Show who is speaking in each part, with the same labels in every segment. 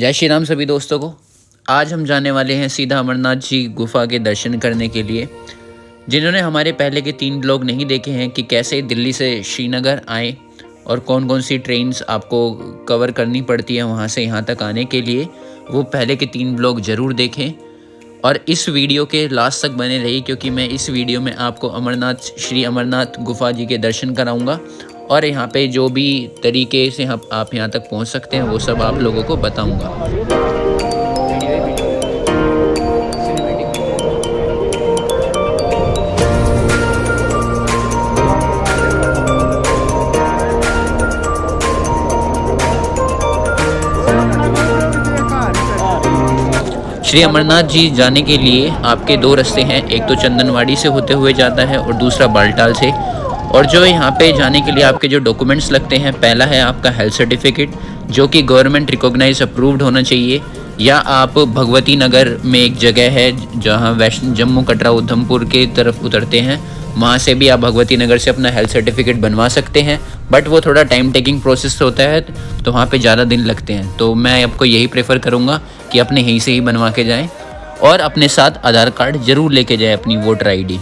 Speaker 1: जय श्री राम सभी दोस्तों को। आज हम जाने वाले हैं सीधा अमरनाथ जी गुफा के दर्शन करने के लिए। जिन्होंने हमारे पहले के 3 ब्लॉग नहीं देखे हैं कि कैसे दिल्ली से श्रीनगर आए और कौन कौन सी ट्रेन्स आपको कवर करनी पड़ती है वहाँ से यहाँ तक आने के लिए, वो पहले के 3 ब्लॉग ज़रूर देखें और इस वीडियो के लास्ट तक बने रहिए, क्योंकि मैं इस वीडियो में आपको श्री अमरनाथ गुफा जी के दर्शन कराऊँगा और यहाँ पे जो भी तरीके से आप यहाँ तक पहुँच सकते हैं वो सब आप लोगों को बताऊँगा। श्री अमरनाथ जी जाने के लिए आपके 2 रास्ते हैं, एक तो चंदनवाड़ी से होते हुए जाता है और दूसरा बालटाल से। और जो यहाँ पे जाने के लिए आपके जो डॉक्यूमेंट्स लगते हैं, पहला है आपका हेल्थ सर्टिफिकेट जो कि गवर्नमेंट रिकॉग्नाइज अप्रूव्ड होना चाहिए, या आप भगवती नगर में एक जगह है जहाँ जम्मू कटरा उधमपुर के तरफ उतरते हैं, वहाँ से भी आप भगवती नगर से अपना हेल्थ सर्टिफिकेट बनवा सकते हैं। बट वो थोड़ा टाइम टेकिंग प्रोसेस होता है, तो वहाँ पे ज़्यादा दिन लगते हैं। तो मैं आपको यही प्रेफर करूँगा कि अपने यहीं से ही बनवा के जाएं और अपने साथ आधार कार्ड ज़रूर लेके जाएं, अपनी वोटर आईडी।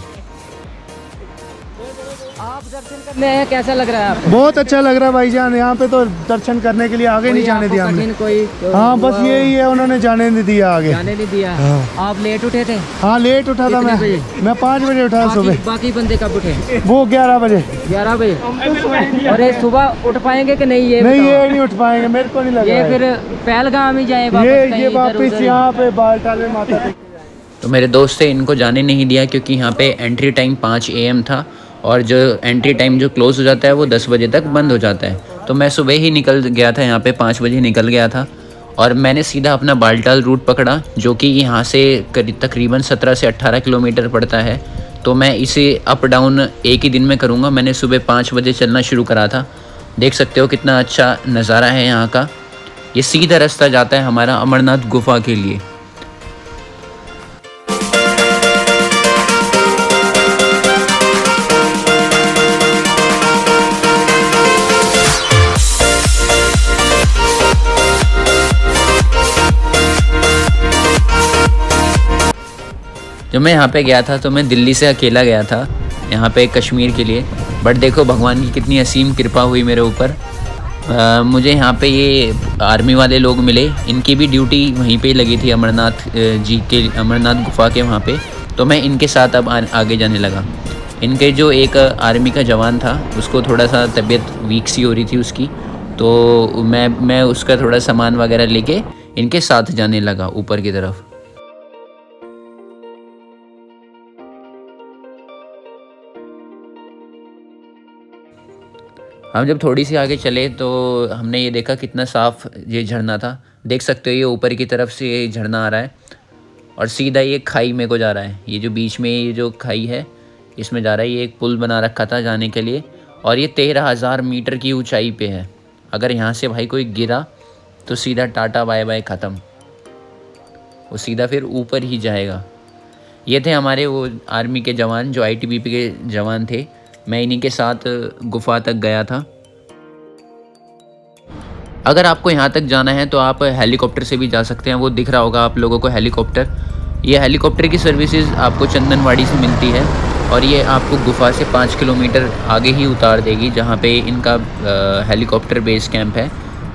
Speaker 2: आप दर्शन करने आए, कैसा लग रहा है आपको?
Speaker 3: बहुत अच्छा लग रहा है भाईजान। यहाँ पे तो दर्शन करने के लिए आगे नहीं जाने दिया हमने।
Speaker 2: कोई
Speaker 3: हाँ, बस यही है, उन्होंने जाने नहीं दिया आगे।
Speaker 2: जाने नहीं दिया।
Speaker 3: हाँ।
Speaker 2: आप लेट उठे थे?
Speaker 3: हाँ, लेट उठा था मैं 5 बजे उठा सुबह।
Speaker 2: बाकी बंदे कब उठे?
Speaker 3: वो 11 बजे।
Speaker 2: 11 बजे। और ये सुबह उठ पाएंगे कि नहीं?
Speaker 3: ये नहीं उठ पाएंगे, मेरे को नहीं लगा।
Speaker 2: ये फिर पहलगाम ही जाए
Speaker 3: ये वापस यहाँ पे बालटाल में माता।
Speaker 1: तो मेरे दोस्त से इनको जाने नहीं दिया क्योंकि यहाँ पे एंट्री टाइम 5 AM था और जो एंट्री टाइम जो क्लोज़ हो जाता है वो 10 बजे तक बंद हो जाता है। तो मैं सुबह ही निकल गया था, यहाँ पे 5 बजे निकल गया था और मैंने सीधा अपना बालटाल रूट पकड़ा, जो कि यहाँ से तकरीबन 17 से 18 किलोमीटर पड़ता है। तो मैं इसे अप डाउन एक ही दिन में करूँगा। मैंने सुबह 5 बजे चलना शुरू करा था। देख सकते हो कितना अच्छा नज़ारा है यहाँ का। ये सीधा रास्ता जाता है हमारा अमरनाथ गुफा के लिए। जब मैं यहाँ पे गया था तो मैं दिल्ली से अकेला गया था यहाँ पे कश्मीर के लिए। बट देखो भगवान की कितनी असीम कृपा हुई मेरे ऊपर। मुझे यहाँ पे ये आर्मी वाले लोग मिले, इनकी भी ड्यूटी वहीं पे लगी थी अमरनाथ जी के, अमरनाथ गुफा के वहाँ पे। तो मैं इनके साथ अब आगे जाने लगा। इनके जो एक आर्मी का जवान था उसको थोड़ा सा तबीयत वीक सी हो रही थी उसकी, तो मैं उसका थोड़ा सामान वगैरह लेके इनके साथ जाने लगा ऊपर की तरफ। हम जब थोड़ी सी आगे चले तो हमने ये देखा कितना साफ़ ये झरना था। देख सकते हो ये ऊपर की तरफ से ये झरना आ रहा है और सीधा ये खाई में को जा रहा है। ये जो बीच में ये जो खाई है इसमें जा रहा है। ये एक पुल बना रखा था जाने के लिए और ये 13,000 मीटर की ऊंचाई पे है। अगर यहाँ से भाई कोई गिरा तो सीधा टाटा बाय बाय ख़त्म, वो सीधा फिर ऊपर ही जाएगा। ये थे हमारे वो आर्मी के जवान जो ITBP के जवान थे। मैं इन्हीं के साथ गुफा तक गया था। अगर आपको यहाँ तक जाना है तो आप हेलीकॉप्टर से भी जा सकते हैं। वो दिख रहा होगा आप लोगों को हेलीकॉप्टर। ये हेलीकॉप्टर की सर्विसेज आपको चंदनवाड़ी से मिलती है और ये आपको गुफा से 5 किलोमीटर आगे ही उतार देगी, जहाँ पे इनका हेलीकॉप्टर बेस कैंप है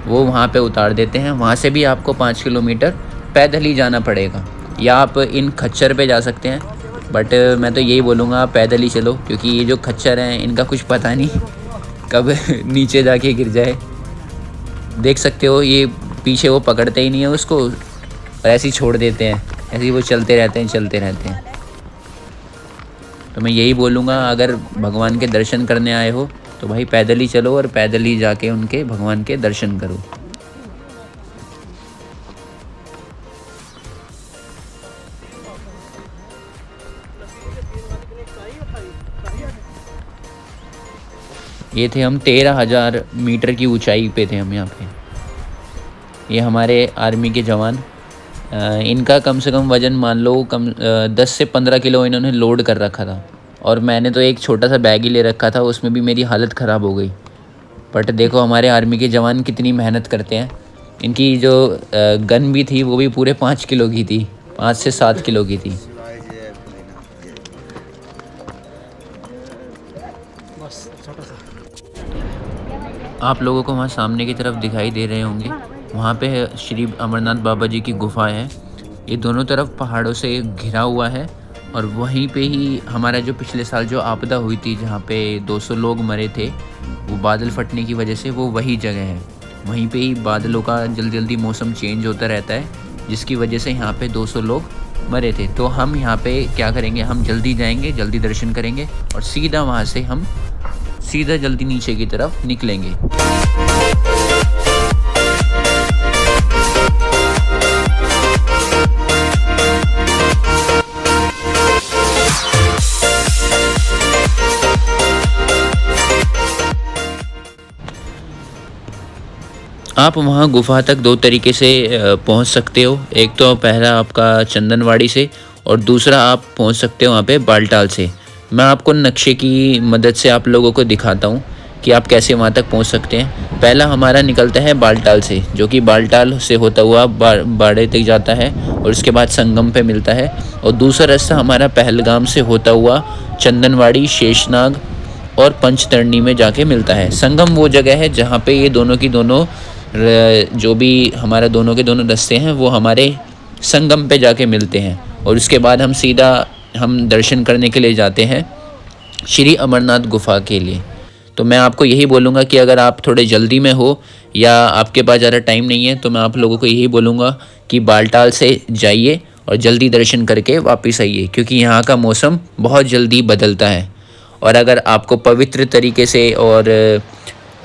Speaker 1: वो वहाँ पे उतार देते हैं। वहाँ से भी आपको 5 किलोमीटर पैदल ही जाना पड़ेगा, या आप इन खच्चर पे जा सकते हैं। बट मैं तो यही बोलूँगा आप पैदल ही चलो, क्योंकि ये जो खच्चर हैं इनका कुछ पता नहीं कब नीचे जाके गिर जाए। देख सकते हो ये पीछे वो पकड़ते ही नहीं है उसको और ऐसे ही छोड़ देते हैं, ऐसे ही वो चलते रहते हैं। तो मैं यही बोलूँगा अगर भगवान के दर्शन करने आए हो तो भाई पैदल ही चलो और पैदल ही जाके उनके भगवान के दर्शन करो। ये थे हम 13,000 मीटर की ऊंचाई पे थे हम यहाँ पे। ये हमारे आर्मी के जवान, इनका कम से कम वज़न मान लो 10 से 15 किलो इन्होंने लोड कर रखा था और मैंने तो एक छोटा सा बैग ही ले रखा था, उसमें भी मेरी हालत ख़राब हो गई। बट देखो हमारे आर्मी के जवान कितनी मेहनत करते हैं। इनकी जो गन भी थी वो भी पूरे 5 किलो की थी, 5 से 7 किलो की थी। आप लोगों को वहाँ सामने की तरफ दिखाई दे रहे होंगे, वहाँ पे श्री अमरनाथ बाबा जी की गुफा है। ये दोनों तरफ पहाड़ों से घिरा हुआ है और वहीं पे ही हमारा जो पिछले साल जो आपदा हुई थी जहाँ पे 200 लोग मरे थे, वो बादल फटने की वजह से, वो वही जगह है। वहीं पे ही बादलों का जल्दी जल्दी मौसम चेंज होता रहता है, जिसकी वजह से यहाँ पे 200 लोग मरे थे। तो हम यहाँ पे क्या करेंगे, हम जल्दी जाएंगे, जल्दी दर्शन करेंगे और सीधा वहाँ से हम सीधा जल्दी नीचे की तरफ निकलेंगे। आप वहाँ गुफा तक 2 तरीके से पहुँच सकते हो। एक तो पहला आपका चंदनवाड़ी से और दूसरा आप पहुँच सकते हो वहाँ पे बालटाल से। मैं आपको नक्शे की मदद से आप लोगों को दिखाता हूँ कि आप कैसे वहाँ तक पहुँच सकते हैं। पहला हमारा निकलता है बालटाल से, जो कि बालटाल से होता हुआ बाड़े तक जाता है और उसके बाद संगम पे मिलता है। और दूसरा रास्ता हमारा पहलगाम से होता हुआ चंदनवाड़ी, शेषनाग और पंचतरणी में जाके मिलता है। संगम वो जगह है जहाँ पे ये दोनों की दोनों जो भी हमारा दोनों के दोनों रास्ते हैं वो हमारे संगम पे जाके मिलते हैं। और उसके बाद हम सीधा दर्शन करने के लिए जाते हैं श्री अमरनाथ गुफा के लिए। तो मैं आपको यही बोलूँगा कि अगर आप थोड़े जल्दी में हो या आपके पास ज़्यादा टाइम नहीं है, तो मैं आप लोगों को यही बोलूँगा कि बालटाल से जाइए और जल्दी दर्शन करके वापस आइए, क्योंकि यहाँ का मौसम बहुत जल्दी बदलता है। और अगर आपको पवित्र तरीके से और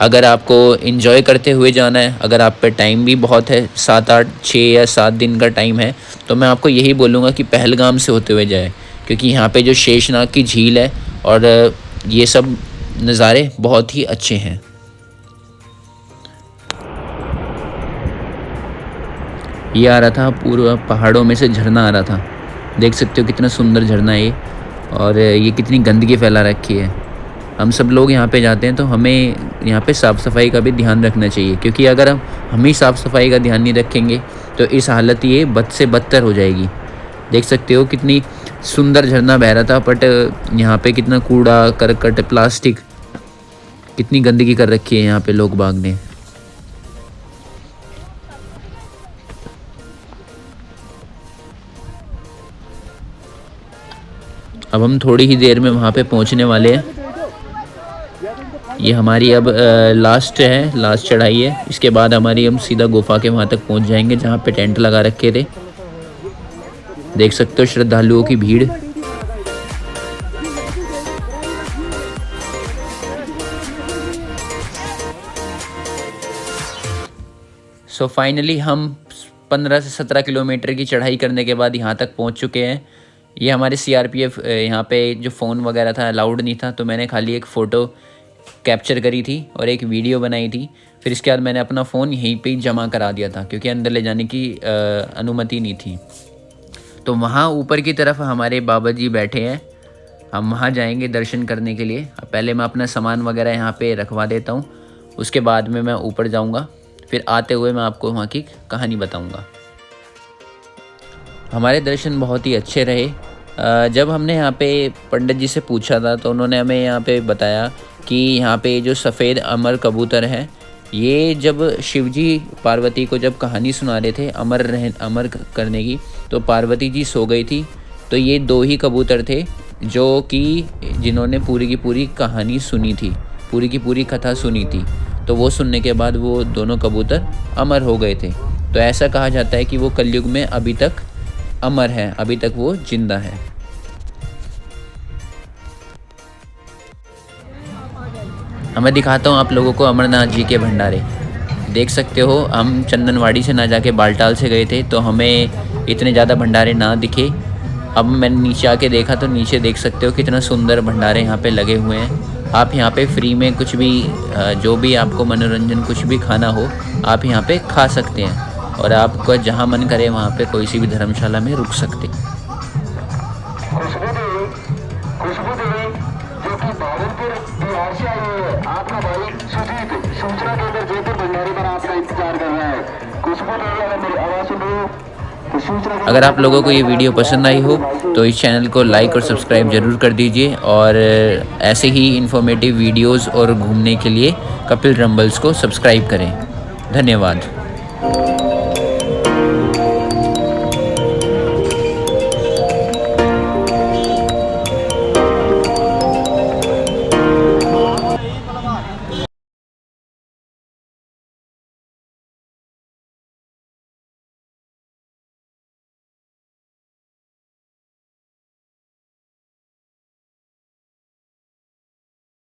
Speaker 1: अगर आपको एंजॉय करते हुए जाना है, अगर आप पे टाइम भी बहुत है, 6 या 7 दिन का टाइम है, तो मैं आपको यही बोलूँगा कि पहलगाम से होते हुए जाए, क्योंकि यहाँ पे जो शेषनाग की झील है और ये सब नज़ारे बहुत ही अच्छे हैं। ये आ रहा था पूरा पहाड़ों में से झरना आ रहा था, देख सकते हो कितना सुंदर झरना है ये, और ये कितनी गंदगी फैला रखी है। हम सब लोग यहाँ पे जाते हैं तो हमें यहाँ पे साफ़ सफाई का भी ध्यान रखना चाहिए, क्योंकि अगर हम ही साफ़ सफाई का ध्यान नहीं रखेंगे तो इस हालत ये बद से बदतर हो जाएगी। देख सकते हो कितनी सुंदर झरना बह रहा था, बट यहाँ पे कितना कूड़ा करकट, प्लास्टिक, कितनी गंदगी कर रखी है यहाँ पे लोग बाग ने। अब हम थोड़ी ही देर में वहाँ पे पहुँचने वाले हैं। ये हमारी अब लास्ट चढ़ाई है। इसके बाद हमारी हम सीधा गुफा के वहाँ तक पहुँच जाएंगे जहाँ पे टेंट लगा रखे थे। देख सकते हो श्रद्धालुओं की भीड़। सो फाइनली हम 15 से 17 किलोमीटर की चढ़ाई करने के बाद यहाँ तक पहुँच चुके हैं। ये हमारे CRPF यहाँ पे जो फ़ोन वगैरह था अलाउड नहीं था, तो मैंने खाली एक फ़ोटो कैप्चर करी थी और एक वीडियो बनाई थी। फिर इसके बाद मैंने अपना फ़ोन यहीं पे ही जमा करा दिया था, क्योंकि अंदर ले जाने की अनुमति नहीं थी। तो वहाँ ऊपर की तरफ हमारे बाबा जी बैठे हैं, हम वहाँ जाएंगे दर्शन करने के लिए। पहले मैं अपना सामान वगैरह यहाँ पे रखवा देता हूँ, उसके बाद में मैं ऊपर जाऊँगा। फिर आते हुए मैं आपको वहाँ की कहानी बताऊँगा। हमारे दर्शन बहुत ही अच्छे रहे। जब हमने यहाँ पे पंडित जी से पूछा था तो उन्होंने हमें यहाँ पे बताया कि यहाँ पे जो सफ़ेद अमर कबूतर है, ये जब शिवजी पार्वती को जब कहानी सुना रहे थे अमर करने की, तो पार्वती जी सो गई थी। तो ये 2 ही कबूतर थे जो कि जिन्होंने पूरी की पूरी कहानी सुनी थी, पूरी की पूरी कथा सुनी थी। तो वो सुनने के बाद वो दोनों कबूतर अमर हो गए थे। तो ऐसा कहा जाता है कि वो कलयुग में अभी तक अमर है, अभी तक वो जिंदा है। मैं दिखाता हूँ आप लोगों को अमरनाथ जी के भंडारे। देख सकते हो, हम चंदनवाड़ी से ना जाके बालटाल से गए थे तो हमें इतने ज़्यादा भंडारे ना दिखे। अब मैंने नीचे आके देखा तो नीचे देख सकते हो कितना सुंदर भंडारे यहाँ पे लगे हुए हैं। आप यहाँ पे फ्री में कुछ भी जो भी आपको मनोरंजन कुछ भी खाना हो आप यहाँ पे खा सकते हैं, और आपका जहाँ मन करे वहाँ पे कोई सी भी धर्मशाला में रुक सकते।
Speaker 4: खुशबू देवी जो कि भावलपुर बिहार से आई हुई है, आपका भाई सुजीत सूचना केंद्र जयपुर भंडारी पर आपका इंतजार कर रहा है। खुशबू देवी अगर मेरी आवाज़ सुन रहे हो तो सूचना
Speaker 1: अगर आप लोगों को ये वीडियो पसंद आई हो तो इस चैनल को लाइक और सब्सक्राइब ज़रूर कर दीजिए, और ऐसे ही इन्फॉर्मेटिव वीडियोस और घूमने के लिए कपिल रंबल्स को सब्सक्राइब करें। धन्यवाद।